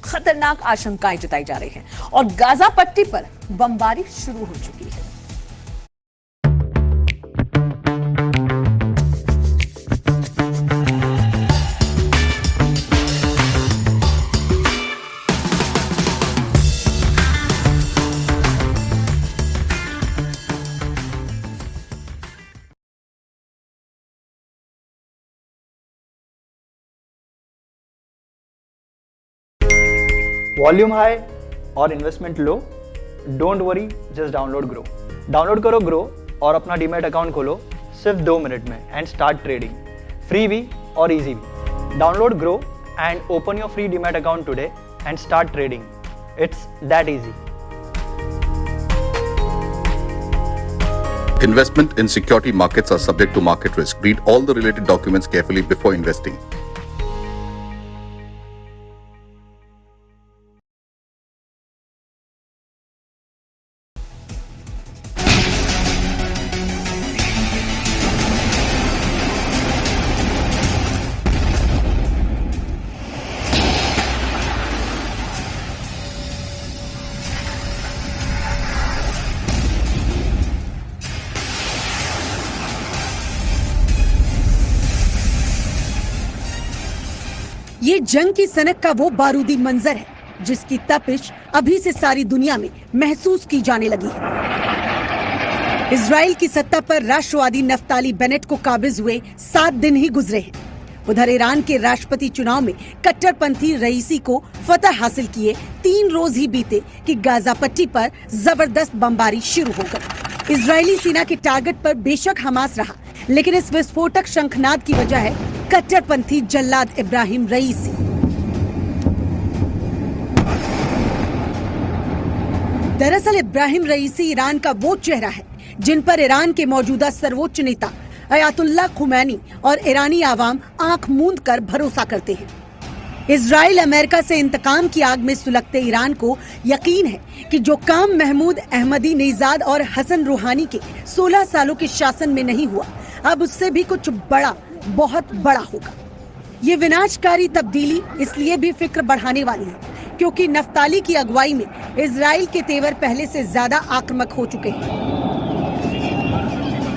खतरनाक आशंकाएं जताई जा रही हैं और गाजा पट्टी पर बमबारी शुरू हो चुकी है। वॉल्यूम हाई और investment low, don't worry, just download grow. Download करो ग्रो और अपना डीमैट अकाउंट खोलो सिर्फ 2 मिनट में एंड स्टार्ट ट्रेडिंग, फ्री भी और इजी भी। Download grow and open your free demat account today and start trading, it's that easy. Investment in security markets are subject to market risk. Read all the related documents carefully before investing. ये जंग की सनक का वो बारूदी मंजर है जिसकी तपिश अभी से सारी दुनिया में महसूस की जाने लगी है। इजराइल की सत्ता पर राष्ट्रवादी नफ्ताली बेनेट को काबिज हुए 7 दिन ही गुजरे हैं। उधर ईरान के राष्ट्रपति चुनाव में कट्टरपंथी रईसी को फतह हासिल किए 3 रोज ही बीते कि गाजा पट्टी पर जबरदस्त बमबारी शुरू हो गई। इजरायली सेना के टारगेट पर बेशक हमास रहा, लेकिन इस विस्फोटक शंखनाद की वजह है कट्टरपंथी जल्लाद इब्राहिम रईसी। दरअसल इब्राहिम रईसी ईरान का वो चेहरा है जिन पर ईरान के मौजूदा सर्वोच्च नेता अयातुल्लाह खुमैनी और ईरानी आवाम आंख मूंद कर भरोसा करते हैं। इजराइल अमेरिका से इंतकाम की आग में सुलगते ईरान को यकीन है कि जो काम महमूद अहमदी नेजाद और हसन रूहानी के 16 सालों के शासन में नहीं हुआ, अब उससे भी कुछ बड़ा, बहुत बड़ा होगा। ये विनाशकारी तब्दीली इसलिए भी फिक्र बढ़ाने वाली है क्योंकि नफ्ताली की अगुवाई में इजराइल के तेवर पहले से ज्यादा आक्रामक हो चुके हैं।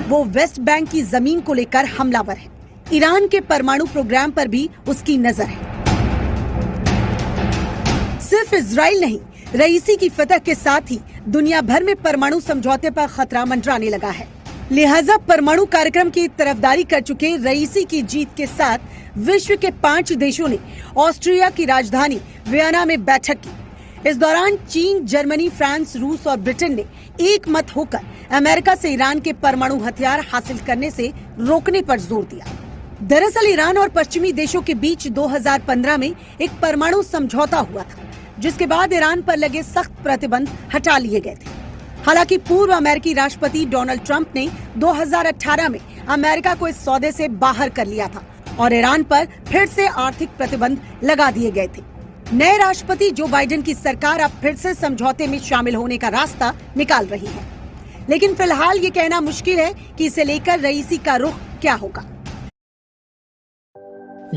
वो वेस्ट बैंक की जमीन को लेकर हमलावर है। ईरान के परमाणु प्रोग्राम पर भी उसकी नजर है। सिर्फ इजराइल नहीं, रईसी की फतह के साथ ही दुनिया भर में परमाणु समझौते पर खतरा मंडराने लगा है। लिहाजा परमाणु कार्यक्रम की तरफदारी कर चुके रईसी की जीत के साथ विश्व के 5 देशों ने ऑस्ट्रिया की राजधानी वियना में बैठक की। इस दौरान चीन, जर्मनी, फ्रांस, रूस और ब्रिटेन ने एक मत होकर अमेरिका से ईरान के परमाणु हथियार हासिल करने से रोकने पर जोर दिया। दरअसल ईरान और पश्चिमी देशों के बीच 2015 में एक परमाणु समझौता हुआ था, जिसके बाद ईरान पर लगे सख्त प्रतिबंध हटा लिए गए थे। हालांकि पूर्व अमेरिकी राष्ट्रपति डोनाल्ड ट्रंप ने 2018 में अमेरिका को इस सौदे से बाहर कर लिया था और ईरान पर फिर से आर्थिक प्रतिबंध लगा दिए गए थे। नए राष्ट्रपति जो बाइडेन की सरकार अब फिर से समझौते में शामिल होने का रास्ता निकाल रही है, लेकिन फिलहाल ये कहना मुश्किल है कि इसे लेकर रईसी का रुख क्या होगा।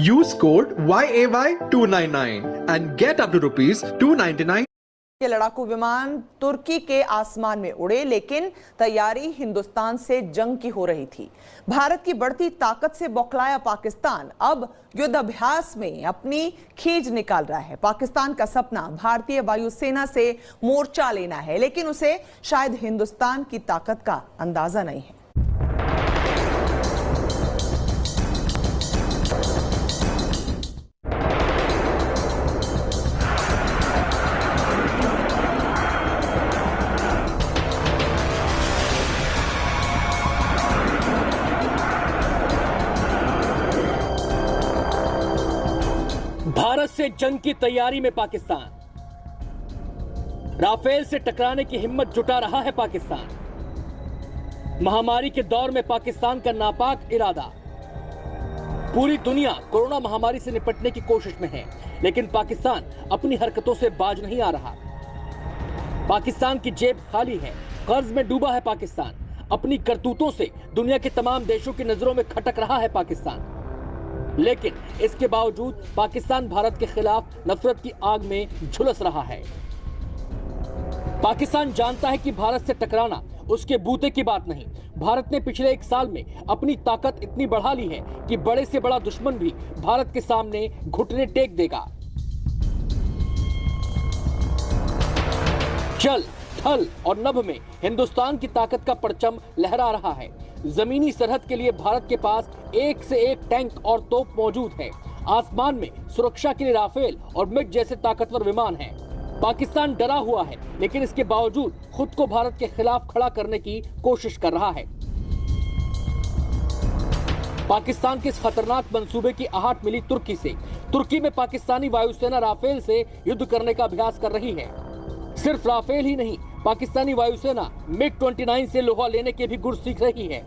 Use code YAY299 and get up to ₹299. ये लड़ाकू विमान तुर्की के आसमान में उड़े, लेकिन तैयारी हिंदुस्तान से जंग की हो रही थी। भारत की बढ़ती ताकत से बौखलाया पाकिस्तान अब युद्ध अभ्यास में अपनी खींच निकाल रहा है। पाकिस्तान का सपना भारतीय वायुसेना से मोर्चा लेना है, लेकिन उसे शायद हिंदुस्तान की ताकत का अंदाजा नहीं है। भारत से जंग की तैयारी में पाकिस्तान, राफेल से टकराने की हिम्मत जुटा रहा है पाकिस्तान। महामारी के दौर में पाकिस्तान का नापाक इरादा। पूरी दुनिया कोरोना महामारी से निपटने की कोशिश में है, लेकिन पाकिस्तान अपनी हरकतों से बाज नहीं आ रहा। पाकिस्तान की जेब खाली है, कर्ज में डूबा है पाकिस्तान। अपनी करतूतों से दुनिया के तमाम देशों की नजरों में खटक रहा है पाकिस्तान। लेकिन इसके बावजूद पाकिस्तान भारत के खिलाफ नफरत की आग में झुलस रहा है। पाकिस्तान जानता है कि भारत से टकराना उसके बूते की बात नहीं। भारत ने पिछले 1 साल में अपनी ताकत इतनी बढ़ा ली है कि बड़े से बड़ा दुश्मन भी भारत के सामने घुटने टेक देगा। जल, थल और नभ में हिंदुस्तान की ताकत का परचम लहरा रहा है। जमीनी सरहद के लिए भारत के पास एक से एक टैंक और तोप मौजूद है। आसमान में सुरक्षा के लिए राफेल और मिग जैसे ताकतवर विमान हैं। पाकिस्तान डरा हुआ है, लेकिन इसके बावजूद खुद को भारत के खिलाफ खड़ा करने की कोशिश कर रहा है। पाकिस्तान के इस खतरनाक मंसूबे की आहट मिली तुर्की से। तुर्की में पाकिस्तानी वायुसेना राफेल से युद्ध करने का अभ्यास कर रही है। सिर्फ राफेल ही नहीं, पाकिस्तानी वायुसेना MiG-29 से लोहा लेने के भी गुर सीख रही है।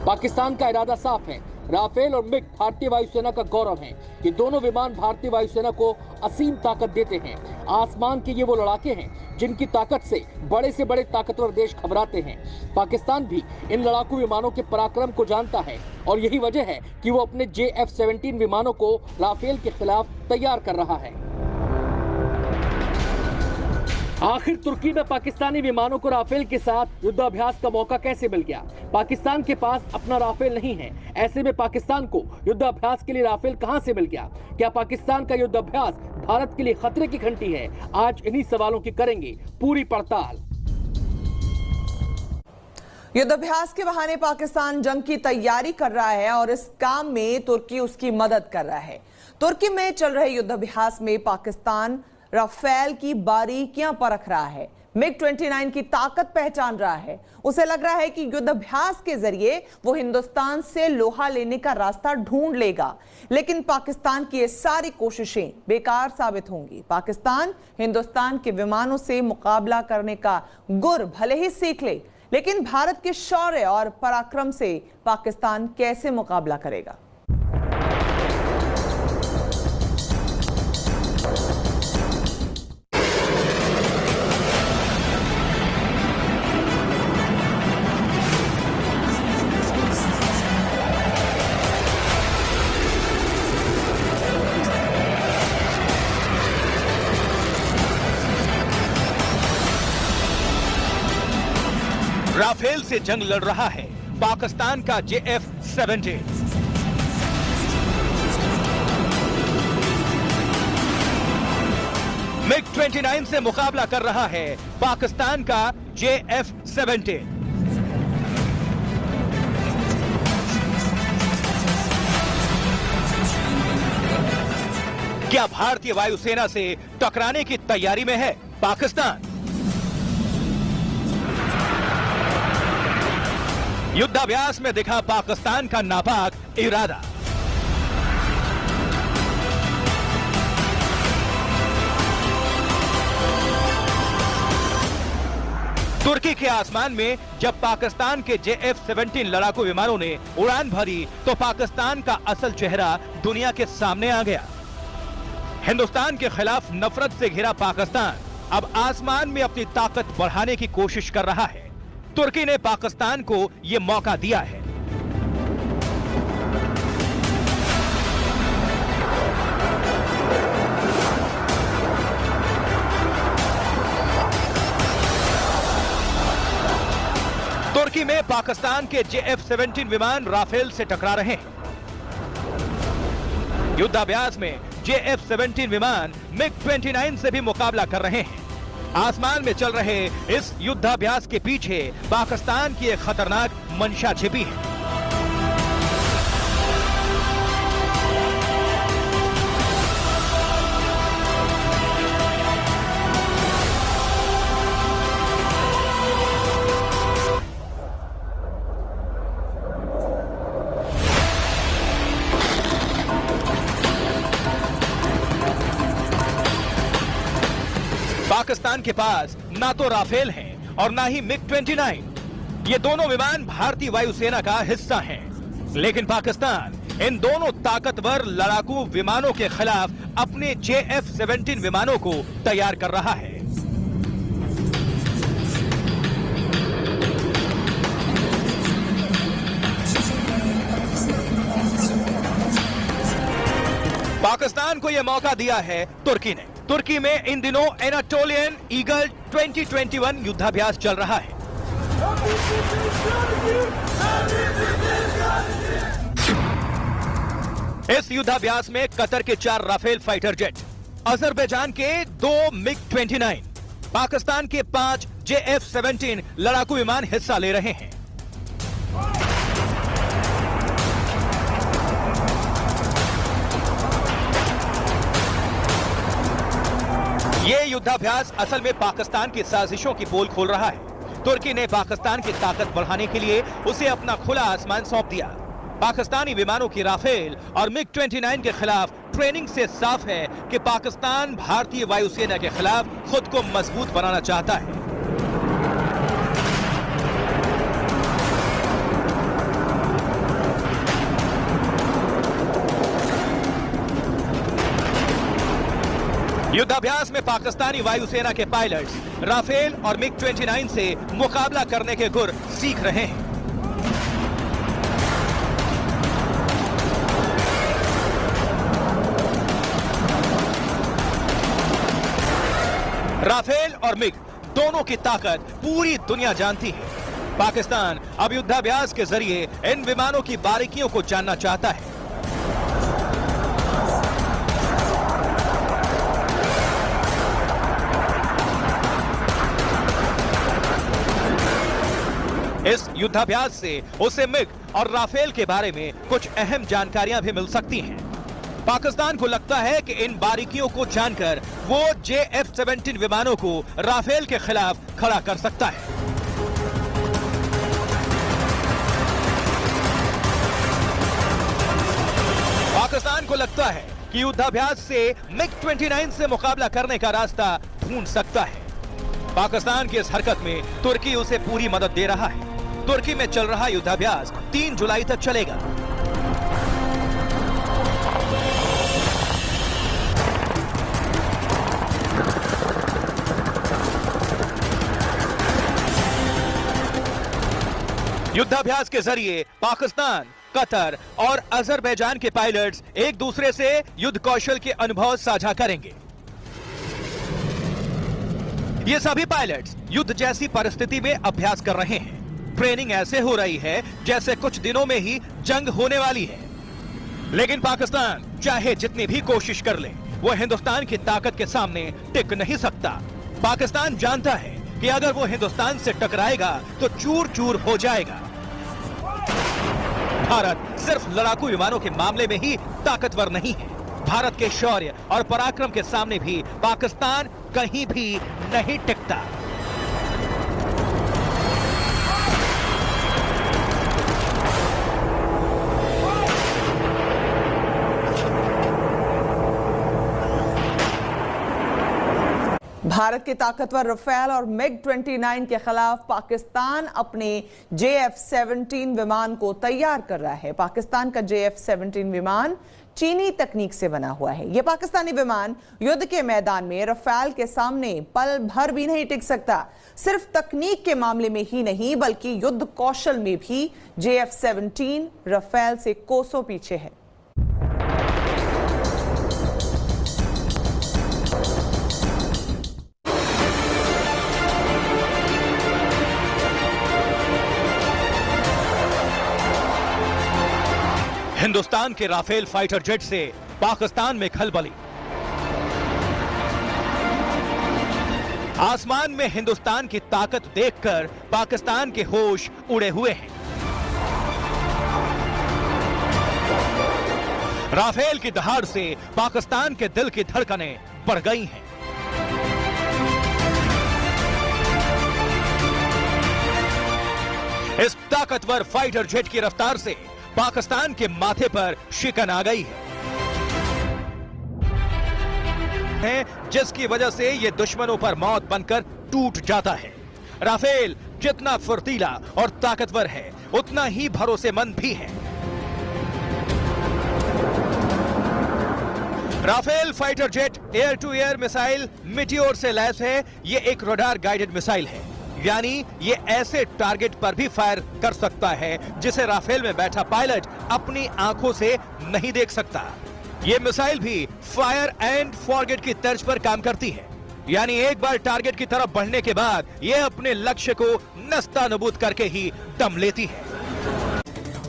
पाकिस्तान का इरादा साफ है। राफेल और मिग भारतीय वायुसेना का गौरव है। ये दोनों विमान भारतीय वायुसेना को असीम ताकत देते हैं। आसमान के ये वो लड़ाके हैं जिनकी ताकत से से बड़े ताकतवर देश घबराते हैं। पाकिस्तान भी इन लड़ाकू विमानों के पराक्रम को जानता है और यही वजह है कि वो अपने JF-17 विमानों को राफेल के खिलाफ तैयार कर रहा है। आखिर तुर्की में पाकिस्तानी विमानों को राफेल के साथ युद्धाभ्यास का मौका कैसे मिल गया? पाकिस्तान के पास अपना राफेल नहीं है। ऐसे में पाकिस्तान को युद्धाभ्यास के लिए राफेल कहां से मिल गया? क्या पाकिस्तान का युद्धाभ्यास भारत के लिए खतरे की घंटी है? आज इन्हीं सवालों की करेंगे पूरी पड़ताल। युद्धाभ्यास के बहाने पाकिस्तान जंग की तैयारी कर रहा है और इस काम में तुर्की उसकी मदद कर रहा है। तुर्की में चल रहे युद्धाभ्यास में पाकिस्तान राफेल की बारीकियां परख रहा है, MiG-29 की ताकत पहचान रहा है। उसे लग रहा है कि युद्धाभ्यास के जरिए वो हिंदुस्तान से लोहा लेने का रास्ता ढूंढ लेगा, लेकिन पाकिस्तान की ये सारी कोशिशें बेकार साबित होंगी। पाकिस्तान हिंदुस्तान के विमानों से मुकाबला करने का गुर भले ही सीख ले, लेकिन भारत के शौर्य और पराक्रम से पाकिस्तान कैसे मुकाबला करेगा? राफेल से जंग लड़ रहा है पाकिस्तान का JF-17। MiG-29 से मुकाबला कर रहा है पाकिस्तान का JF-17। क्या भारतीय वायुसेना से टकराने की तैयारी में है पाकिस्तान? युद्धाभ्यास में दिखा पाकिस्तान का नापाक इरादा। तुर्की के आसमान में जब पाकिस्तान के JF-17 लड़ाकू विमानों ने उड़ान भरी तो पाकिस्तान का असल चेहरा दुनिया के सामने आ गया। हिंदुस्तान के खिलाफ नफरत से घिरा पाकिस्तान अब आसमान में अपनी ताकत बढ़ाने की कोशिश कर रहा है। तुर्की ने पाकिस्तान को यह मौका दिया है। तुर्की में पाकिस्तान के JF-17 विमान राफेल से टकरा रहे हैं। युद्धाभ्यास में JF-17 विमान MiG-29 से भी मुकाबला कर रहे हैं। आसमान में चल रहे इस युद्धाभ्यास के पीछे पाकिस्तान की एक खतरनाक मंशा छिपी है। पाकिस्तान के पास ना तो राफेल है और ना ही MiG-29। ये दोनों विमान भारतीय वायुसेना का हिस्सा हैं। लेकिन पाकिस्तान इन दोनों ताकतवर लड़ाकू विमानों के खिलाफ अपने JF-17 विमानों को तैयार कर रहा है। पाकिस्तान को यह मौका दिया है तुर्की ने। तुर्की में इन दिनों एनाटोलियन ईगल 2021 युद्धाभ्यास चल रहा है। इस युद्धाभ्यास में कतर के 4 राफेल फाइटर जेट, अजरबैजान के 2 MiG-29, पाकिस्तान के 5 JF-17 लड़ाकू विमान हिस्सा ले रहे हैं। ये युद्धाभ्यास असल में पाकिस्तान की साजिशों की पोल खोल रहा है। तुर्की ने पाकिस्तान की ताकत बढ़ाने के लिए उसे अपना खुला आसमान सौंप दिया। पाकिस्तानी विमानों की राफेल और MiG-29 के खिलाफ ट्रेनिंग से साफ है कि पाकिस्तान भारतीय वायुसेना के खिलाफ खुद को मजबूत बनाना चाहता है। युद्धाभ्यास में पाकिस्तानी वायुसेना के पायलट्स राफेल और MiG-29 से मुकाबला करने के गुर सीख रहे हैं। राफेल और मिग दोनों की ताकत पूरी दुनिया जानती है। पाकिस्तान अब युद्धाभ्यास के जरिए इन विमानों की बारीकियों को जानना चाहता है। इस युद्धाभ्यास से उसे मिग और राफेल के बारे में कुछ अहम जानकारियां भी मिल सकती हैं। पाकिस्तान को लगता है कि इन बारीकियों को जानकर वो JF-17 विमानों को राफेल के खिलाफ खड़ा कर सकता है। पाकिस्तान को लगता है कि युद्धाभ्यास से MiG-29 से मुकाबला करने का रास्ता ढूंढ सकता है। पाकिस्तान की इस हरकत में तुर्की उसे पूरी मदद दे रहा है। तुर्की में चल रहा युद्धाभ्यास 3 जुलाई तक चलेगा। युद्धाभ्यास के जरिए पाकिस्तान, कतर और अजरबैजान के पायलट्स एक दूसरे से युद्ध कौशल के अनुभव साझा करेंगे। ये सभी पायलट्स युद्ध जैसी परिस्थिति में अभ्यास कर रहे हैं। ट्रेनिंग ऐसे हो रही है जैसे कुछ दिनों में ही जंग होने वाली है। लेकिन पाकिस्तान चाहे जितनी भी कोशिश कर ले, वो हिंदुस्तान की ताकत के सामने टिक नहीं सकता। पाकिस्तान जानता है कि अगर वो हिंदुस्तान से टकराएगा तो चूर चूर हो जाएगा। भारत सिर्फ लड़ाकू विमानों के मामले में ही ताकतवर नहीं है। भारत के शौर्य और पराक्रम के सामने भी पाकिस्तान कहीं भी नहीं टिकता। भारत के ताकतवर राफेल और MiG-29 के खिलाफ पाकिस्तान अपने JF-17 विमान को तैयार कर रहा है। पाकिस्तान का JF-17 विमान चीनी तकनीक से बना हुआ है। यह पाकिस्तानी विमान युद्ध के मैदान में राफेल के सामने पल भर भी नहीं टिक सकता। सिर्फ तकनीक के मामले में ही नहीं बल्कि युद्ध कौशल में भी JF-17 राफेल से कोसों पीछे है। हिंदुस्तान के राफेल फाइटर जेट से पाकिस्तान में खलबली। आसमान में हिंदुस्तान की ताकत देखकर पाकिस्तान के होश उड़े हुए हैं। राफेल की दहाड़ से पाकिस्तान के दिल की धड़कनें बढ़ गई हैं। इस ताकतवर फाइटर जेट की रफ्तार से पाकिस्तान के माथे पर शिकन आ गई है, जिसकी वजह से यह दुश्मनों पर मौत बनकर टूट जाता है। राफेल जितना फुर्तीला और ताकतवर है उतना ही भरोसेमंद भी है। Rafale fighter jet air to air missile Meteor से लैस है। यह एक रडार गाइडेड मिसाइल है, यानी ये ऐसे टारगेट पर भी फायर कर सकता है जिसे राफेल में बैठा पायलट अपनी आंखों से नहीं देख सकता। ये मिसाइल भी फायर एंड फॉरगेट की तर्ज पर काम करती है, यानी एक बार टारगेट की तरफ बढ़ने के बाद ये अपने लक्ष्य को नस्तानबूद करके ही दम लेती है।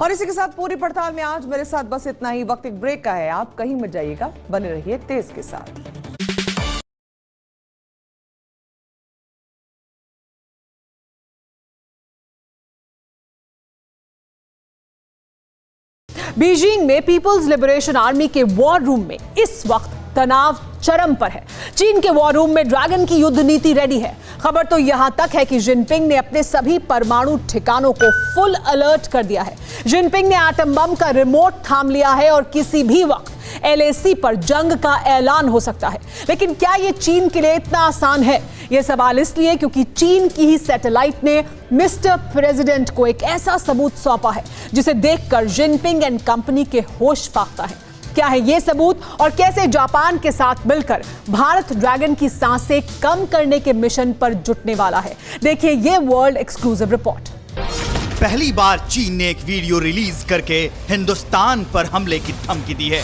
और इसी के साथ पूरी पड़ताल में आज मेरे साथ बस इतना ही। वक्त एक ब्रेक का है, आप कहीं मत जाइएगा, बने रहिए तेज के साथ। बीजिंग में पीपल्स लिबरेशन आर्मी के वॉर रूम में इस वक्त तनाव चरम पर है। चीन के वॉर रूम में ड्रैगन की युद्ध नीति रेडी है। खबर तो यहां तक है कि जिनपिंग ने अपने सभी परमाणु ठिकानों को फुल अलर्ट कर दिया है। जिनपिंग ने एटम बम का रिमोट थाम लिया है और किसी भी वक्त LAC पर जंग का ऐलान हो सकता है। लेकिन क्या यह चीन के लिए इतना आसान है? यह सवाल इसलिए क्योंकि चीन की ही सैटेलाइट ने मिस्टर प्रेसिडेंट को एक ऐसा सबूत सौंपा है जिसे देखकर जिनपिंग एंड कंपनी के होश फाख्ता है। क्या है ये सबूत और कैसे जापान के साथ मिलकर भारत ड्रैगन की सांसें कम करने के मिशन पर जुटने वाला है? देखिए ये वर्ल्ड एक्सक्लूसिव रिपोर्ट। पहली बार चीन ने एक वीडियो रिलीज करके हिंदुस्तान पर हमले की धमकी दी है।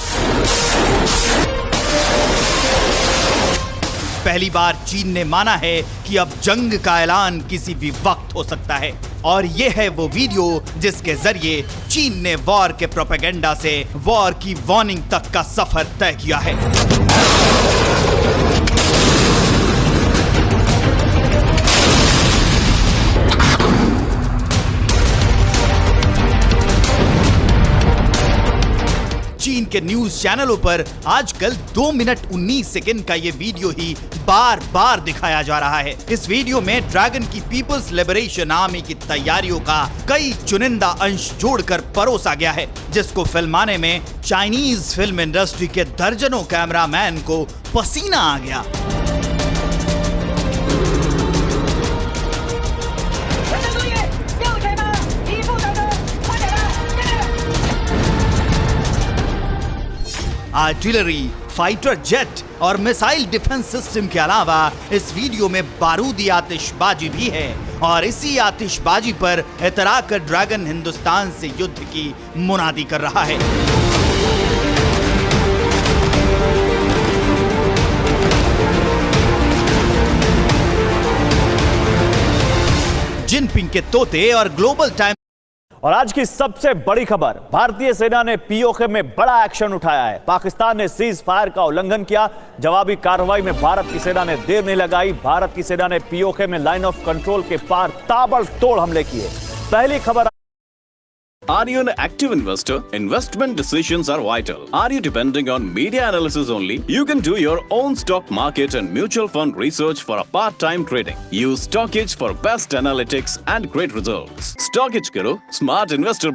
पहली बार चीन ने माना है कि अब जंग का ऐलान किसी भी वक्त हो सकता है। और ये है वो वीडियो जिसके जरिए चीन ने वॉर के प्रोपेगेंडा से वॉर की वार्निंग तक का सफर तय किया है। चीन के न्यूज चैनलों पर आजकल 2 मिनट 19 सेकंड का ये वीडियो ही बार बार दिखाया जा रहा है। इस वीडियो में ड्रैगन की पीपल्स लिबरेशन आर्मी की तैयारियों का कई चुनिंदा अंश जोड़कर परोसा गया है, जिसको फिल्माने में चाइनीज फिल्म इंडस्ट्री के दर्जनों कैमरामैन को पसीना आ गया। आर्टिलरी, फाइटर जेट और मिसाइल डिफेंस सिस्टम के अलावा इस वीडियो में बारूदी आतिशबाजी भी है और इसी आतिशबाजी पर इतराकर ड्रैगन हिंदुस्तान से युद्ध की मुनादी कर रहा है। जिनपिंग के तोते और ग्लोबल टाइम। और आज की सबसे बड़ी खबर, भारतीय सेना ने पीओके में बड़ा एक्शन उठाया है। पाकिस्तान ने सीज फायर का उल्लंघन किया। जवाबी कार्रवाई में भारत की सेना ने देर नहीं लगाई। भारत की सेना ने पीओके में लाइन ऑफ कंट्रोल के पार ताबड़तोड़ हमले किए। पहली खबर। Are you an active investor? Investment decisions are vital. Are you depending on media analysis only? You can do your own stock market and mutual fund research for a part-time trading. Use Stockage for best analytics and great results. Stockage karo, smart investor.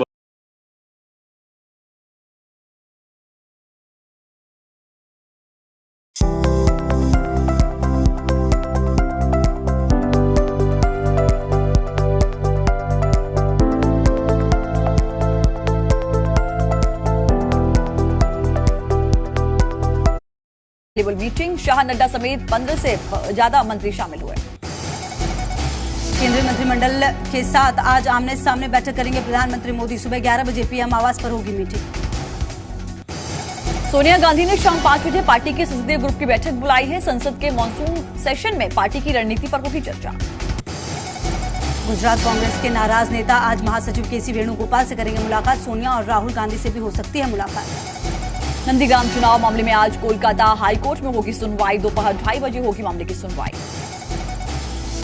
Level meeting, Shah Nadda समेत 15 से ज्यादा मंत्री शामिल हुए। केंद्रीय मंत्रिमंडल के साथ आज आमने सामने बैठक करेंगे प्रधानमंत्री मोदी। सुबह 11 बजे पीएम आवास पर होगी मीटिंग। सोनिया गांधी ने शाम 5 बजे पार्टी के संसदीय ग्रुप की बैठक बुलाई है। संसद के मॉनसून सेशन में पार्टी की रणनीति पर होगी चर्चा। गुजरात कांग्रेस के नाराज नेता आज महासचिव केसी वेणुगोपाल से करेंगे मुलाकात। सोनिया और राहुल गांधी से भी हो सकती है मुलाकात। नंदीग्राम चुनाव मामले में आज कोलकाता हाईकोर्ट में होगी सुनवाई। दोपहर 2:30 बजे होगी मामले की सुनवाई।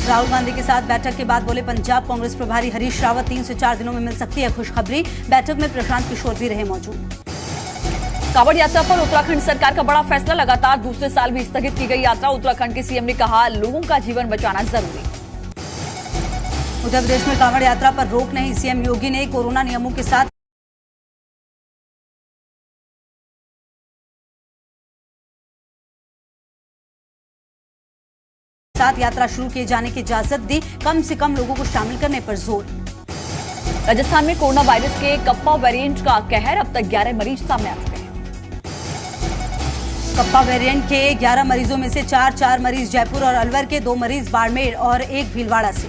राहुल गांधी के साथ बैठक के बाद बोले पंजाब कांग्रेस प्रभारी हरीश रावत 3 से 4 दिनों में मिल सकती है खुशखबरी। बैठक में प्रशांत किशोर भी रहे मौजूद। कांवड़ यात्रा पर उत्तराखंड सरकार का बड़ा फैसला। लगातार दूसरे साल भी स्थगित की गई यात्रा। उत्तराखंड के सीएम ने कहा लोगों का जीवन बचाना जरूरी। उत्तर प्रदेश में कांवड़ यात्रा पर रोक नहीं। सीएम योगी ने कोरोना नियमों के साथ यात्रा शुरू किए जाने की इजाजत दी। कम से कम लोगों को शामिल करने पर जोर। राजस्थान में कोरोना वायरस के कप्पा वेरिएंट का कहर। अब तक 11 मरीज सामने आ चुके हैं। कप्पा वेरिएंट के 11 मरीजों में से 4 मरीज जयपुर और अलवर के, 2 मरीज बाड़मेर और 1 भीलवाड़ा से।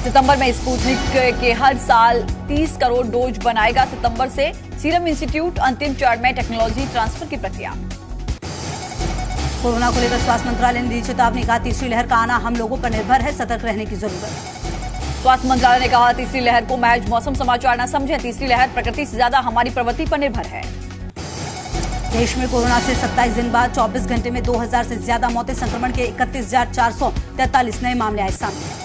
सितंबर में स्पुतनिक के हर साल 30 करोड़ डोज बनाएगा। सितंबर से सीरम इंस्टीट्यूट अंतिम चरण में टेक्नोलॉजी ट्रांसफर की प्रक्रिया। कोरोना को लेकर स्वास्थ्य मंत्रालय ने दी चेतावनी, कहा तीसरी लहर का आना हम लोगों पर निर्भर है, सतर्क रहने की जरूरत। स्वास्थ्य मंत्रालय ने कहा तीसरी लहर को महज मौसम समाचार न समझें, तीसरी लहर प्रकृति से ज्यादा हमारी प्रवृत्ति पर निर्भर है। देश में कोरोना से 27 दिन बाद 24 घंटे में 2000 से ज्यादा मौतें, संक्रमण के 31,443 नए मामले आए सामने।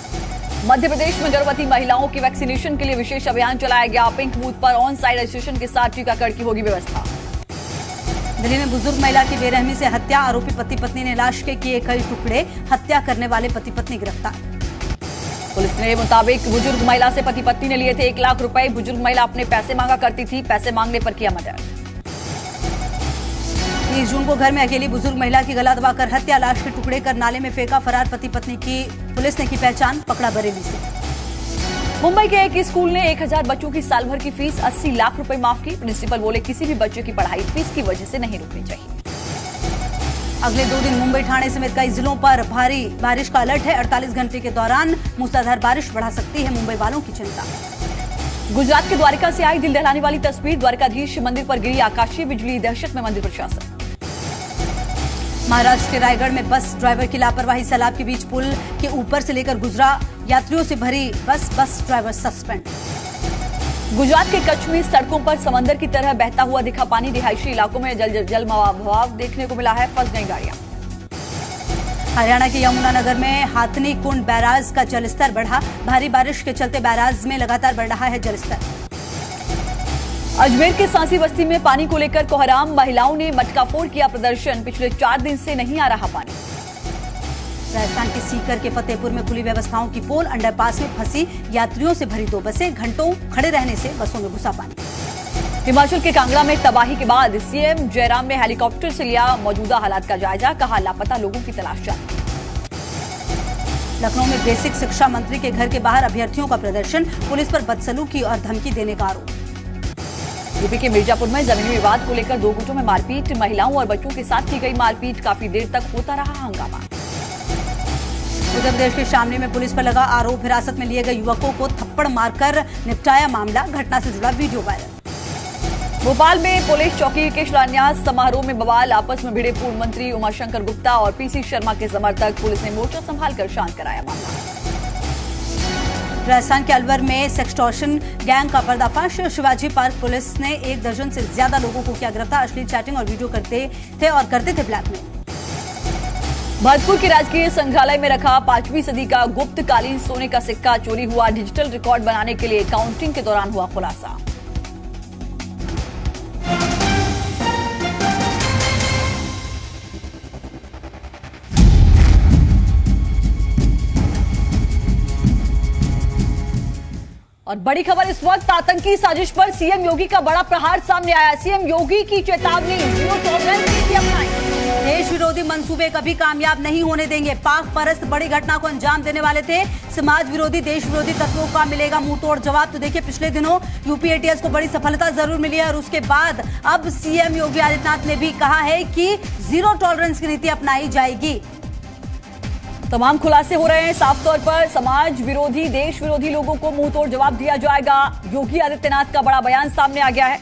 मध्य प्रदेश में गर्भवती महिलाओं की वैक्सीनेशन के लिए विशेष अभियान चलाया गया। पिंक बूथ पर ऑन साइट रजिस्ट्रेशन के साथ टीकाकरण की होगी व्यवस्था। दिल्ली में बुजुर्ग महिला की बेरहमी से हत्या, आरोपी पति पत्नी ने लाश के किए कई टुकड़े, हत्या करने वाले पति पत्नी गिरफ्तार। पुलिस ने मुताबिक बुजुर्ग महिला से पति पत्नी ने लिए थे 1 लाख रुपए। बुजुर्ग महिला अपने पैसे मांगा करती थी, पैसे मांगने पर किया मर्डर। 30 जून को घर में अकेली बुजुर्ग महिला की गला दबाकर हत्या, लाश के टुकड़े कर नाले में फेंका, फरार पति पत्नी की पुलिस ने की पहचान, पकड़ा बरेली से। मुंबई के एक स्कूल ने 1000 बच्चों की साल भर की फीस 80 लाख रुपए माफ की। प्रिंसिपल बोले किसी भी बच्चे की पढ़ाई फीस की वजह से नहीं रुकनी चाहिए। अगले 2 दिन मुंबई, ठाणे समेत कई जिलों पर भारी बारिश का अलर्ट है। 48 घंटे के दौरान मूसलाधार बारिश बढ़ा सकती है मुंबई वालों की चिंता। गुजरात के द्वारका से आई दिल दहलाने वाली तस्वीर, द्वारकाधीश मंदिर पर गिरी आकाशीय बिजली, दहशत में मंदिर प्रशासन। महाराष्ट्र के रायगढ़ में बस ड्राइवर की लापरवाही, सैलाब के बीच पुल के ऊपर से लेकर गुजरा, यात्रियों से भरी बस ड्राइवर सस्पेंड। गुजरात के कच्छ में सड़कों पर समंदर की तरह बहता हुआ दिखा पानी, रिहायशी इलाकों में जल बहाव देखने को मिला है, फंस गई गाड़ियां। हरियाणा के यमुनानगर में हाथनी कुंड बैराज का जलस्तर बढ़ा, भारी बारिश के चलते बैराज में लगातार बढ़ रहा है जलस्तर। अजमेर के सांसी बस्ती में पानी को लेकर कोहराम, महिलाओं ने मटका फोड़ किया प्रदर्शन, पिछले 4 दिन से नहीं आ रहा पानी। राजस्थान के सीकर के फतेहपुर में खुली व्यवस्थाओं की पोल, अंडरपास में फंसी यात्रियों से भरी 2 बसें, घंटों खड़े रहने से बसों में घुसा पानी। हिमाचल के कांगड़ा में तबाही के बाद सीएम जयराम ने हेलीकॉप्टर से लिया मौजूदा हालात का जायजा, कहा लापता लोगों की तलाश जारी। लखनऊ में बेसिक शिक्षा मंत्री के घर के बाहर अभ्यर्थियों का प्रदर्शन, पुलिस पर बदसलूकी और धमकी देने का आरोप। यूपी के मिर्जापुर में जमीनी विवाद को लेकर 2 गुटों में मारपीट, महिलाओं और बच्चों के साथ की गई मारपीट, काफी देर तक होता रहा हंगामा। उत्तर प्रदेश के शामली में पुलिस पर लगा आरोप, हिरासत में लिए गए युवकों को थप्पड़ मारकर निपटाया मामला, घटना से जुड़ा वीडियो वायरल। भोपाल में पुलिस चौकी के शिलान्यास समारोह में बवाल, आपस में भिड़े पूर्व मंत्री उमाशंकर गुप्ता और पीसी शर्मा के समर्थक, पुलिस ने मोर्चा संभालकर शांत कराया मामला। राजस्थान के अलवर में सेक्सटॉर्शन गैंग का पर्दाफाश, शिवाजी पार्क पुलिस ने 1 दर्जन से ज्यादा लोगों को किया गिरफ्तार, अश्लील चैटिंग और वीडियो करते थे ब्लैकमेल। भरतपुर के राजकीय संग्रहालय में रखा 5वीं सदी का गुप्तकालीन सोने का सिक्का चोरी हुआ, डिजिटल रिकॉर्ड बनाने के लिए काउंटिंग के दौरान हुआ खुलासा। और बड़ी खबर इस वक्त, आतंकी साजिश पर सीएम योगी का बड़ा प्रहार सामने आया। सीएम योगी की चेतावनी, जीरो टॉलरेंस नीति अपनाएं। देश विरोधी मंसूबे कभी कामयाब नहीं होने देंगे, पाक परस्त बड़ी घटना को अंजाम देने वाले थे, समाज विरोधी देश विरोधी तत्वों का मिलेगा मुंह तोड़ जवाब। तो देखिए, पिछले दिनों यूपी एटीएस को बड़ी सफलता जरूर मिली है और उसके बाद अब सीएम योगी आदित्यनाथ ने भी कहा है कि जीरो टॉलरेंस की नीति अपनाई जाएगी। तमाम खुलासे हो रहे हैं, साफ तौर पर समाज विरोधी देश विरोधी लोगों को मुंह तोड़ जवाब दिया जाएगा। योगी आदित्यनाथ का बड़ा बयान सामने आ गया है।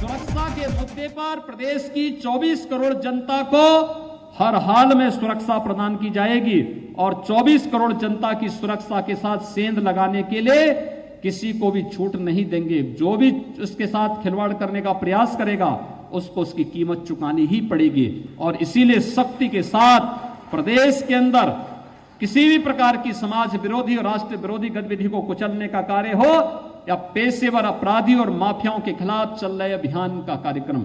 सुरक्षा के मुद्दे पर प्रदेश की 24 करोड़ जनता को हर हाल में सुरक्षा प्रदान की जाएगी और 24 करोड़ जनता की सुरक्षा के साथ सेंध लगाने के लिए किसी को भी छूट नहीं देंगे। जो भी उसके साथ खिलवाड़ करने का प्रयास करेगा उसको उसकी कीमत चुकानी ही पड़ेगी। और इसीलिए सख्ती के साथ प्रदेश के अंदर किसी भी प्रकार की समाज विरोधी और राष्ट्र विरोधी गतिविधि को कुचलने का कार्य हो या पेशेवर अपराधी और माफियाओं के खिलाफ चल रहे अभियान का कार्यक्रम,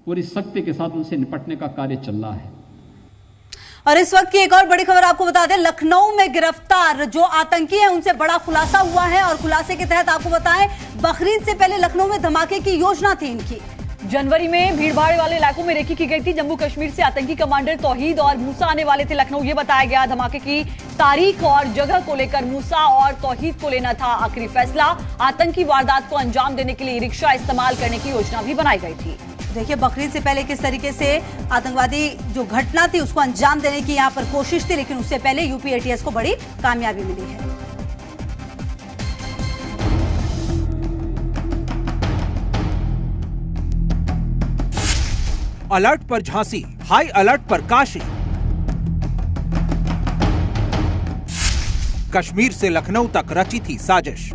पूरी सख्ती के साथ उनसे निपटने का कार्य चल रहा है। और इस वक्त की एक और बड़ी खबर आपको बता दें, लखनऊ में गिरफ्तार जो आतंकी हैं उनसे बड़ा खुलासा हुआ है और खुलासे के तहत आपको बताएं, बकरीद से पहले लखनऊ में धमाके की योजना थी इनकी। जनवरी में भीड़भाड़ वाले इलाकों में रेकी की गई थी। जम्मू कश्मीर से आतंकी कमांडर तौहीद और मूसा आने वाले थे लखनऊ, ये बताया गया। धमाके की तारीख और जगह को लेकर मूसा और तौहीद को लेना था आखिरी फैसला। आतंकी वारदात को अंजाम देने के लिए रिक्शा इस्तेमाल करने की योजना भी बनाई गई थी। देखिए, बकरीद से पहले किस तरीके से आतंकवादी जो घटना थी उसको अंजाम देने की यहाँ पर कोशिश थी, लेकिन उससे पहले यूपी एटीएस को बड़ी कामयाबी मिली है। अलर्ट पर झांसी, हाई अलर्ट पर काशी। कश्मीर से लखनऊ तक रची थी साजिश।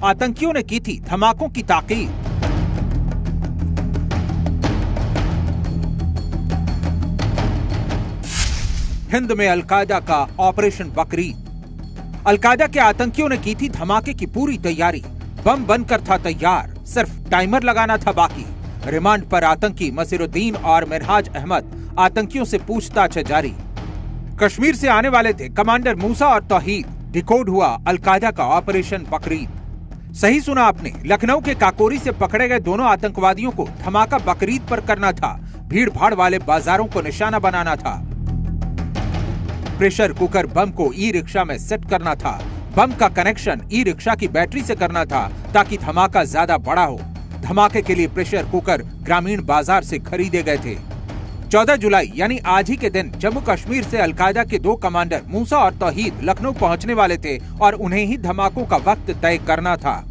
आतंकियों ने की थी धमाकों की ताकीद। हिंद में अलकायदा का ऑपरेशन बकरीद। अलकायदा के आतंकियों ने की थी धमाके की पूरी तैयारी। बम बनकर था तैयार, सिर्फ टाइमर लगाना था बाकी। रिमांड पर आतंकी मसीरुद्दीन और मिनहाज अहमद, आतंकियों से पूछताछ जारी। कश्मीर से आने वाले थे कमांडर मूसा और तौहीद। डिकोड हुआ अलकायदा का ऑपरेशन बकरीद। सही सुना आपने, लखनऊ के काकोरी से पकड़े गए दोनों आतंकवादियों को धमाका बकरीद पर करना था। भीड़ भाड़ वाले बाजारों को निशाना बनाना था। प्रेशर कुकर बम को ई रिक्शा में सेट करना था। बम का कनेक्शन ई रिक्शा की बैटरी से करना था ताकि धमाका ज्यादा बड़ा हो। धमाके के लिए प्रेशर कुकर ग्रामीण बाजार से खरीदे गए थे। 14 जुलाई यानी आज ही के दिन जम्मू कश्मीर से अलकायदा के दो कमांडर मूसा और तौहीद लखनऊ पहुंचने वाले थे और उन्हें ही धमाकों का वक्त तय करना था।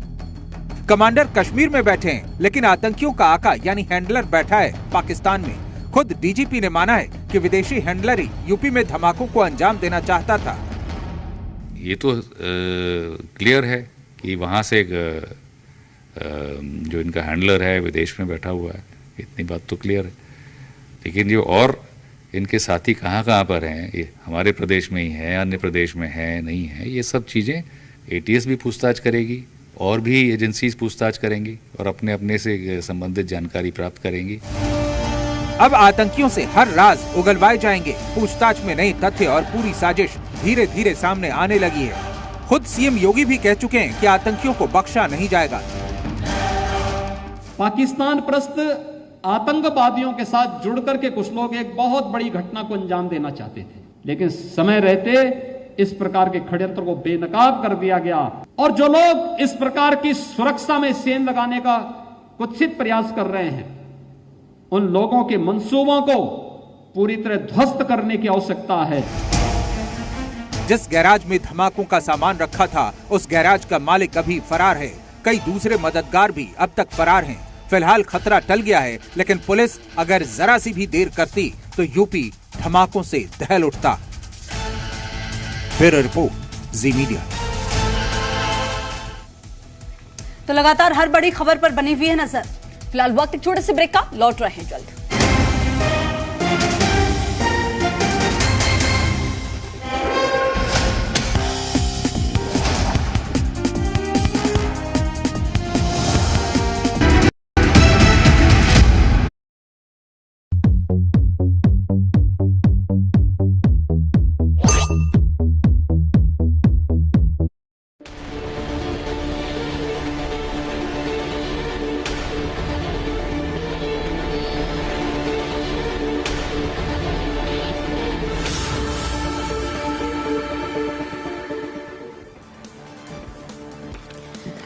कमांडर कश्मीर में बैठे हैं, लेकिन आतंकियों का आका यानी हैंडलर बैठा है पाकिस्तान में। खुद डीजीपी ने माना है कि विदेशी हैंडलर ही यूपी में धमाकों को अंजाम देना चाहता था। ये तो क्लियर है कि वहाँ से जो इनका हैंडलर है विदेश में बैठा हुआ है, इतनी बात तो क्लियर है। लेकिन जो और इनके साथी कहाँ कहाँ पर हैं, ये हमारे प्रदेश में ही है, अन्य प्रदेश में है, नहीं है, ये सब चीज़ें एटीएस भी पूछताछ करेगी और भी एजेंसीज पूछताछ करेंगी और अपने अपने से संबंधित जानकारी प्राप्त करेंगी। अब आतंकियों से हर राज उगलवाए जाएंगे। पूछताछ में नए तथ्य और पूरी साजिश धीरे धीरे सामने आने लगी है। खुद सीएम योगी भी कह चुके हैं कि आतंकियों को बख्शा नहीं जाएगा। पाकिस्तान परस्त आतंकवादियों के साथ जुड़कर के कुछ लोग एक बहुत बड़ी घटना को अंजाम देना चाहते थे, लेकिन समय रहते इस प्रकार के षड्यंत्र को बेनकाब कर दिया गया। और जो लोग इस प्रकार की सुरक्षा में सेंध लगाने का कुत्सित प्रयास कर रहे हैं, उन लोगों के मंसूबों को पूरी तरह ध्वस्त करने की आवश्यकता है। जिस गैराज में धमाकों का सामान रखा था, उस गैराज का मालिक अभी फरार है। कई दूसरे मददगार भी अब तक फरार हैं। फिलहाल खतरा टल गया है, लेकिन पुलिस अगर जरा सी भी देर करती तो यूपी धमाकों से दहल उठता। ब्यूरो रिपोर्ट, जी मीडिया। तो लगातार हर बड़ी खबर पर बनी हुई है नजर। फिलहाल वक्त एक छोटे से ब्रेक का, लौट रहे हैं जल्द।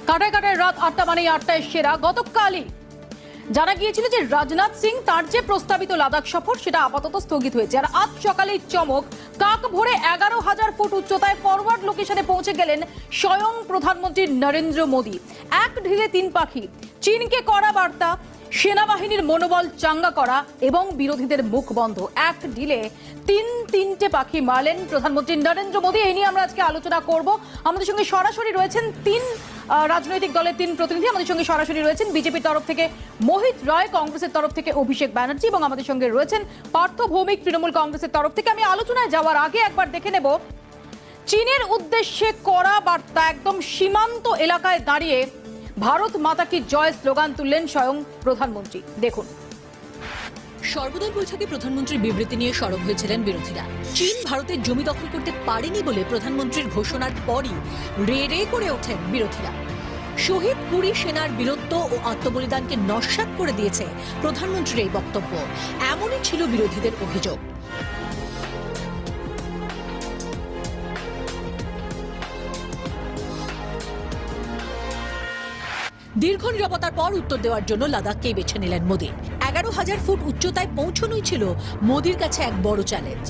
কাটায় কাটায় রাত 8টা মানে 8টায় সেরা। গতকালই জানা গিয়েছিল যে রাজনাথ সিং তার যে প্রস্তাবিত লাদাখ সফর সেটা আপাতত স্থগিত হয়েছে। আর আজ সকালেই চমক, কাক ভোরে 11,000 ফুট উচ্চতায় ফরওয়ার্ড লোকেশনে পৌঁছে গেলেন স্বয়ং প্রধানমন্ত্রী নরেন্দ্র মোদী। এক ঢিলে তিন পাখি, চীনকে কড়া বার্তা, সেনাবাহিনীর মনোবল চাঙ্গা করা এবং বিরোধীদের মুখ বন্ধ। এক ঢিলে তিনটে পাখি মারলেন প্রধানমন্ত্রী নরেন্দ্র মোদী। এই নিয়ে আমরা আজকে আলোচনা করব। আমাদের সঙ্গে সরাসরি রয়েছেন তিন রাজনৈতিক দলের তিন প্রতিনিধি। আমাদের সঙ্গে সরাসরি রয়েছেন বিজেপির তরফ থেকে মোহিত রায়, কংগ্রেসের তরফ থেকে অভিষেক ব্যানার্জি এবং আমাদের সঙ্গে রয়েছেন পার্থ ভৌমিক তৃণমূল কংগ্রেসের তরফ থেকে। আমি আলোচনায় যাওয়ার আগে একবার দেখে নেব চীনের উদ্দেশ্যে কড়া বার্তা। একদম সীমান্ত এলাকায় দাঁড়িয়ে ভারত মাতা কি জয় স্লোগান তুললেন স্বয়ং প্রধানমন্ত্রী। দেখুন। সর্বদল বৈঠকে প্রধানমন্ত্রীর বিবৃতি নিয়ে সরব হয়েছিলেন বিরোধীরা। চীন ভারতের জমি দখল করতে পারেনি বলে প্রধানমন্ত্রীর ঘোষণার পরই রে রে করে ওঠেন বিরোধীরা। শহীদ কুড়ি সেনার বীরত্ব ও আত্মবলিদানকে নস্যাৎ করে দিয়েছে প্রধানমন্ত্রীর এই বক্তব্য, এমনই ছিল বিরোধীদের অভিযোগ। দীর্ঘ নীরবতার পর উত্তর দেওয়ার জন্য লাদাখকেই বেছে নিলেন মোদী। 11,000 ফুট উচ্চতায় পৌঁছানোই ছিল মোদির কাছে এক বড় চ্যালেঞ্জ।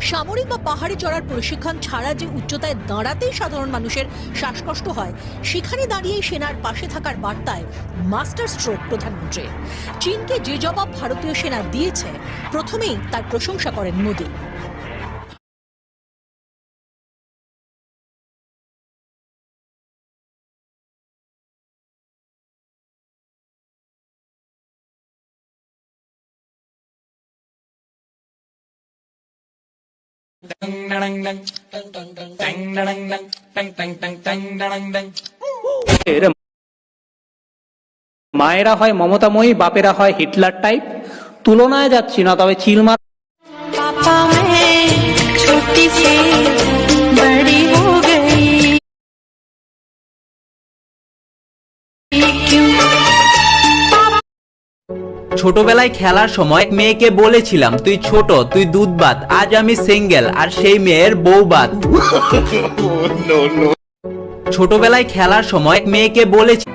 সামরিক বা পাহাড়ে চড়ার প্রশিক্ষণ ছাড়া যে উচ্চতায় দাঁড়াতেই সাধারণ মানুষের শ্বাসকষ্ট হয়, সেখানে দাঁড়িয়েই সেনার পাশে থাকার বার্তায় মাস্টার স্ট্রোক প্রধানমন্ত্রীর। চীনকে যে জবাব ভারতীয় সেনা দিয়েছে, প্রথমেই তার প্রশংসা করেন মোদি। মায়েরা হয় মমতাময়ী, বাপেরা হয় হিটলার টাইপ। তুলনায় যাচ্ছি না, তবে চিলমার ছোটবেলায় খেলার সময় মেয়েকে বলেছিলাম, তুই ছোট, তুই দুধ ভাত। আজ আমি সিঙ্গেল, আর সেই মেয়ের বউ ভাত। ছোটবেলায় খেলার সময় মেয়েকে বলেছি,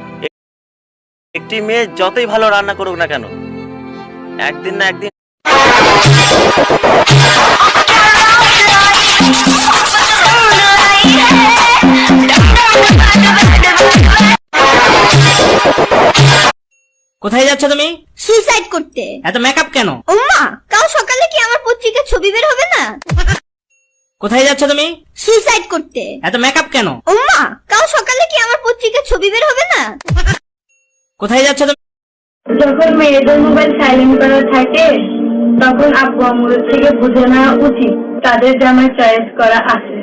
একটি মেয়ে যতই ভালো রান্না করুক না কেন, একদিন না একদিন কোথায় যাচ্ছ তুমি? সুইসাইড করতে। এত মেকআপ কেন? ওমা, কাল সকালে কি আমার পত্রিকার ছবি বের হবে না? কোথায় যাচ্ছ তুমি? সুইসাইড করতে। এত মেকআপ কেন? ওমা, কাল সকালে কি আমার পত্রিকার ছবি বের হবে না? কোথায় যাচ্ছ তুমি? যখন মেয়েদের মোবাইল সাইলেন্ট করা থাকে, তখন আব্বু আম্মুর থেকে বুঝে নেওয়া উচিত তাদের জামাই চয়েস করা আছে।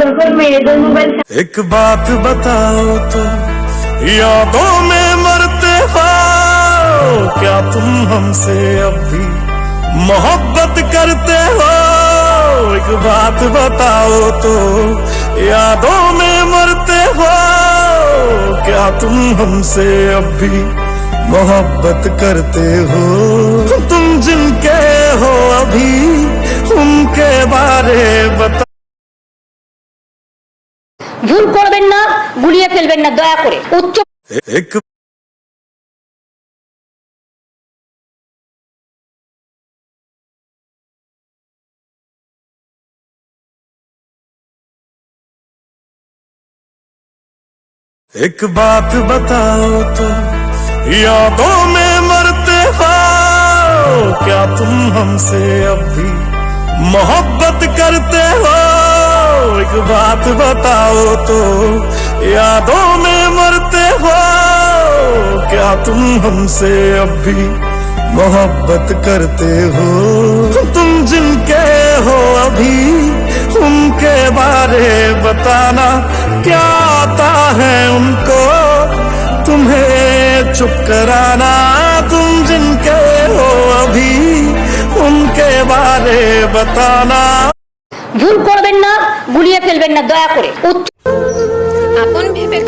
যখন মেয়েদের মোবাইল एक बात बताओ तो यादों में मरते हो क्या तुम हमसे अब भी मोहब्बत करते हो? एक बात बताओ तो यादों में मरते हो क्या तुम हमसे अब भी मोहब्बत करते हो? तुम जिनके हो अभी उनके बारे बता। ভুল করবেন না, গুলিয়ে ফেলবেন না, দয়া করে। উচ্চ एक एक बात बताओ तो यादों में मरते हो क्या तुम हमसे अब भी मोहब्बत करते हो? एक बात बताओ तो यादों में मरते हो क्या तुम हमसे अब भी मोहब्बत करते हो? तुम जिनके हो अभी उनके बारे बताना, क्या आता है उनको तुम्हें चुप कराना? तुम जिनके हो अभी उनके बारे बताना। ভুল করবেন না, গুলিয়ে ফেলবেন না, দয়া করে। আপন ভেবে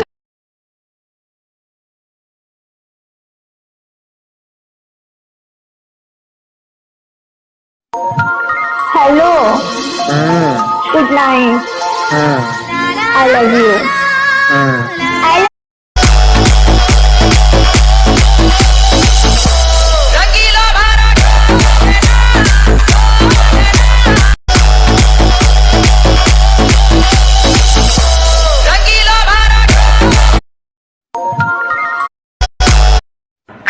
hello, good night, I love you.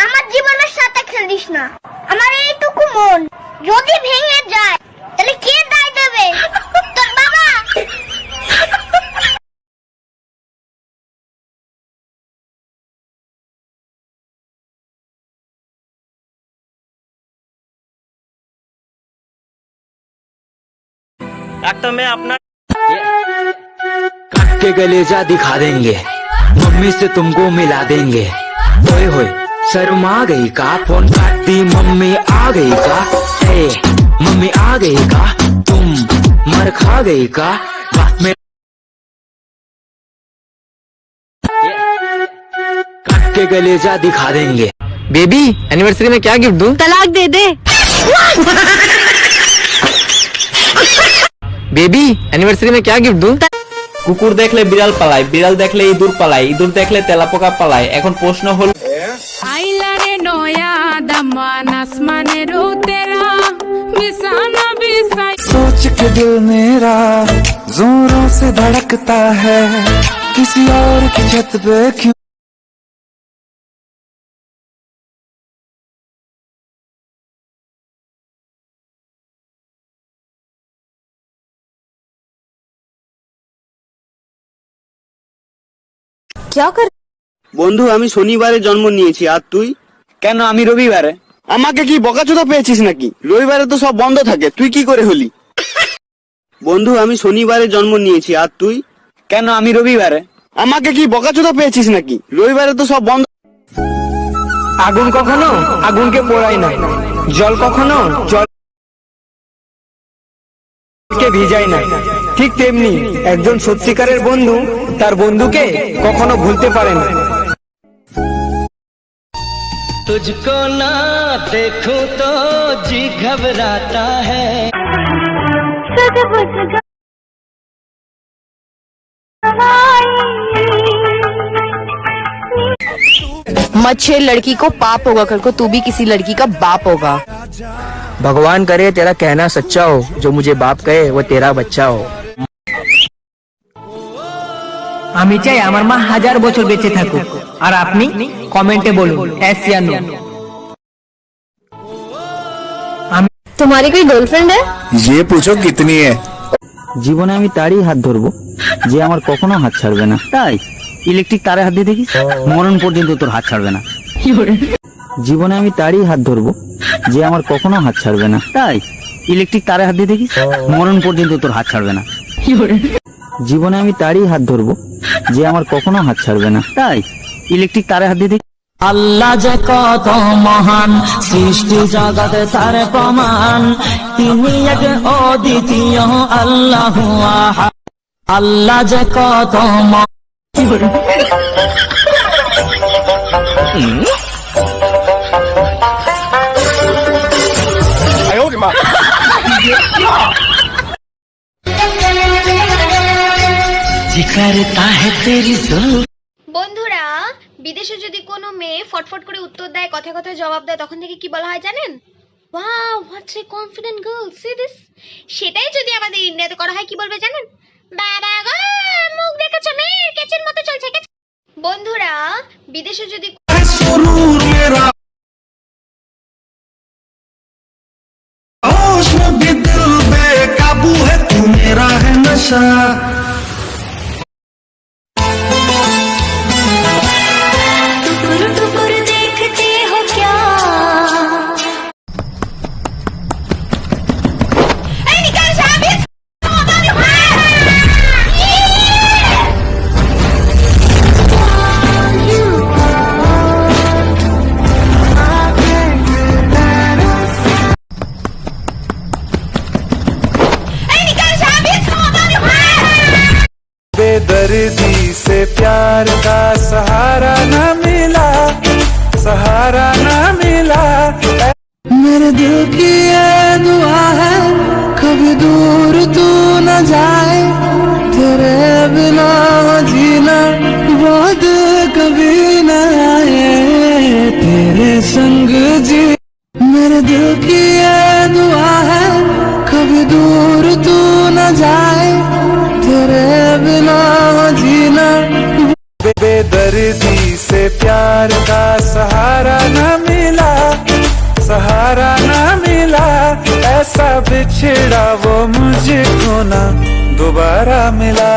আমার জীবনের সাথে খেলিস না। আমার এইটুকু মন যদি ভেঙে যায়, তাহলে কে দায় দেবে? তোর বাবা। डॉक्टर मैं अपना काट के गलेजा दिखा देंगे, मम्मी से तुमको मिला देंगे। ओए होए शर्मा गई का, फोन काट दी मम्मी आ गई का? ए मम्मी आ गई का? तुम मर खा गई का? बात में काट के गलेजा दिखा देंगे। बेबी एनिवर्सरी में क्या गिफ्ट दूं? तलाक दे दे। बेबी एनिवर्सरी में क्या गिफ्ट दूं? কুকুর দেখলে বিড়াল পালায়, বিড়াল দেখলে ইঁদুর পালায়, ইঁদুর দেখলে তেলাপোকা পালায়। এখন প্রশ্ন হল আইলারে নয়া দামান আসমানে রো তেরা বিছানা বিছাই सोच के दिल मेरा जोरों से धड़कता है किसी और की छत पे क्यों क्या कर বন্ধু আমি শনিবারে জন্ম নিয়েছি আর তুই কেন আমি রবিবারে আমাকে কি বকাচোদা পেয়েছিস নাকি রবিবারে তো সব বন্ধ থাকে তুই কি করে হলি বন্ধু আমি শনিবারে জন্ম নিয়েছি আর তুই কেন আমি রবিবারে আমাকে কি বকাচোদা পেয়েছিস নাকি রবিবারে তো সব বন্ধ আগুন কখনো আগুনকে পোড়ায় না জল কখনো জলকে ভিজায় না ঠিক তেমনি একজন সত্যিকারের বন্ধু তার বন্ধুকে কখনো ভুলতে পারে না तुझको ना देखूं तो जी घबराता है मच्छर लड़की को पाप होगा कल को तू भी किसी लड़की का बाप होगा भगवान करे तेरा कहना सच्चा हो जो मुझे बाप कहे वो तेरा बच्चा हो আমি চাই আমার মা 1000 বছর বেঁচে থাকুক আর আপনি কমেন্টে বলুন এস या नो तुम्हारी कोई गर्लफ्रेंड है ये पूछो कितनी है জীবনে আমি তারই হাত ধরবো যে আমার কখনো হাত ছাড়বে না তাই ইলেকট্রিক তারে হাত দিয়ে দেখিস মরণ পর্যন্ত তোর হাত ছাড়বে না জীবনে আমি তারই হাত ধরবো যে আমার কখনো হাত ছাড়বে না তাই ইলেকট্রিক তারে হাত দিয়ে দেখিস মরণ পর্যন্ত তোর হাত ছাড়বে না জীবনে আমি তারই হাত ধরবো যে আমার কখনো হাত ছাড়বে না তাই ইলেকট্রিক তারে হাত দিয়ে দেখি আল্লাহ যে কত মহান সৃষ্টি জগতে তার প্রমাণ তিনি এক অদ্বিতীয় আল্লাহু আহাদ আল্লাহ যে কত বন্ধুরা বিদেশে যদি কোনো মেয়ে ফটফট করে উত্তর দেয় কথায় কথায় জবাব দেয় তখন থেকে কি বলা হয় জানেন wow what's A confident girl C this সেটাই যদি আমাদের ইন্ডিয়াতে করা হয় কি বলবে জানেন বাবা গো মুখ দেখেছো মেয়ের কেচের মতো চলছে বন্ধুরা বিদেশে যদি सुरूर मेरा होश में भी दिल बेकाबू है तू मेरा है नशा देखते हो क्या बेदर्दी से प्यार का सहारा न मिला सहारा न मिला मेरे दिल की ये दुआ है कभी दूर तू न जाए तेरे बिना जीना बहुत कभी न आए तेरे संग जी मेरे दिल की ये दुआ है कभी दूर तू न जाए तेरे बिना जीना बेदर्दी से प्यार का सहारा न मिला सहारा न मिला ऐसा बिछड़ा वो मुझको ना दोबारा मिला